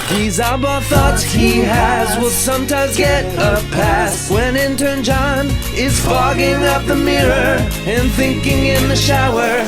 These oddball thoughts he has will sometimes get a pass when intern John is fogging up the mirror and thinking in the shower.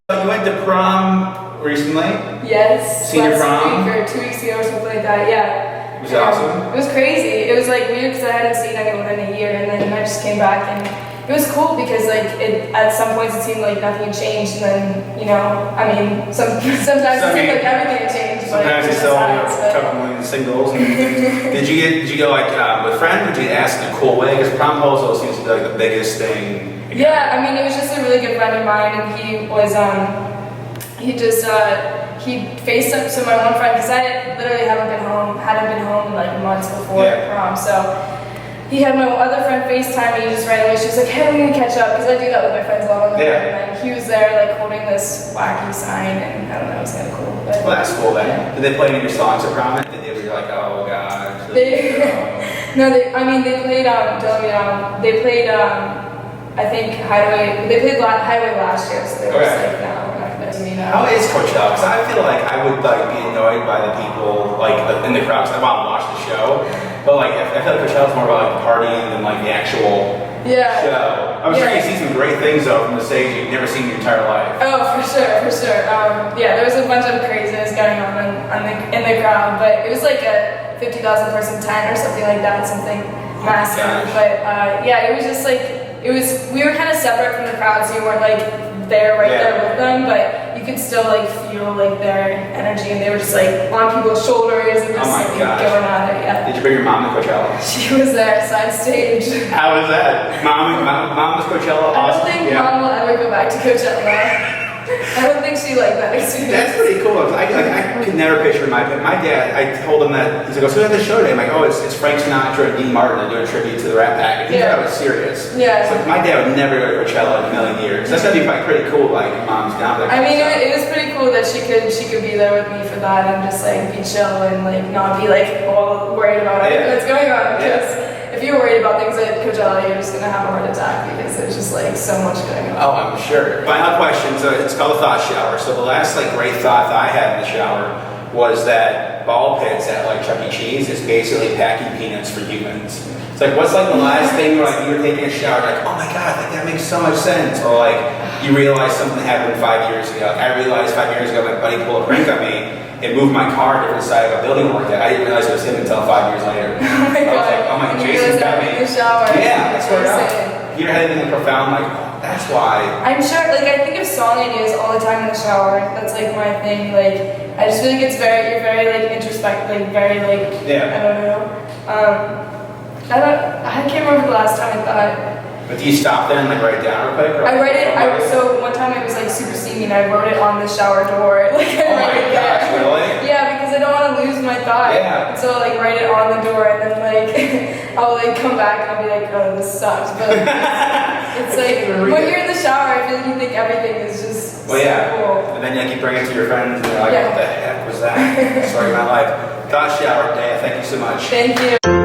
You went to prom recently? Yes. Senior prom? Week or 2 weeks ago or something like that, yeah. Was it awesome? It was crazy. It was like weird because I hadn't seen anyone in a year, and then I just came back, and it was cool because like at some points it seemed like nothing had changed, and then, you know, I mean, sometimes it seemed like everything had changed. Sometimes you still a couple million singles. Did you go like with friends, or did you ask in a cool way? Because promposal seems to be like the biggest thing. Yeah, I mean, it was just a really good friend of mine, and he was he faced up to my one friend because I literally hadn't been home in like months before prom, so he had my other friend FaceTime me just right away. She was like, hey, we need to catch up, because I do that with my friends a lot on the phone. And he was there like holding this wacky sign, and I don't know, it was kind of cool. But, well, that's cool then. Yeah. Did they play any of your songs at prom? Did they were like, oh gosh? No, they played they played I think Highway. They played Highway last year, so they were just like, no, we're not gonna do me now. How is Coachella? Because I feel like I would like be annoyed by the people like in the crowd. Because I want to watch the show, but like I feel like Coachella's more about like partying than like the actual show. I'm sure you see some great things though from the stage you've never seen in your entire life. Oh, for sure. Yeah, there was a bunch of craziness going on in the crowd, but it was like a 50,000 person tent or something like that, something massive. But yeah, it was just like. We were kind of separate from the crowd, so you weren't like there with them, but you could still like feel like their energy, and they were just like on people's shoulders and just like going at it. Yeah. Did you bring your mom to Coachella? She was there, side stage. How was that? Mom was Coachella awesome? I don't think Mom will ever go back to Coachella. I don't think she liked that experience. That's pretty cool. I could never picture my dad. I told him that, he's like, so who's at the show today? I'm like, oh, it's Frank Sinatra and Dean Martin. They're doing a tribute to the Rat Pack. And he thought I was serious. Yeah. It's like, my dad would never go to Coachella in a million years. That's gotta be pretty cool, like, Mom's down there. I mean, it was pretty cool that she could be there with me for that and just like be chill and like not be like all worried about everything that's going on. Because if you're worried about things at Coachella, you're just gonna have a heart attack because there's just like so much going on. Oh, I'm sure. Final question. So it's called a thought shower. So the last like great thought that I had in the shower was that ball pits at like Chuck E. Cheese is basically packing peanuts for humans. It's like, what's like the last thing where like you were taking a shower, like, oh my god, like that makes so much sense, or like you realize something happened 5 years ago. Like, I realized 5 years ago my buddy pulled a prank on me. It moved my car to a different side of a building I worked at. I didn't realize it was him until 5 years later. Oh my god! I was like, oh my god, Jason's got me. In the shower. Yeah, that's what it is. You ever had anything profound like, oh, that's why? I'm sure. Like I think of song ideas all the time in the shower. That's like my thing. Like I just feel like you're very like introspective, like very like I don't know. I can't remember the last time I thought. But do you stop there and like write it down real quick? Or I write it. So one time it was like super steamy, and I wrote it on the shower door. Like I oh my gosh, really? Yeah, because I don't want to lose my thought. Yeah. So I'll like write it on the door, and then like I'll like come back and I'll be like, oh, this sucks. But it's like when you're in the shower, I feel like you think everything is just so cool. And then like you bring it to your friends, and they're like, what the heck was that? Story of my life. Thought shower, Daya. Thank you so much. Thank you.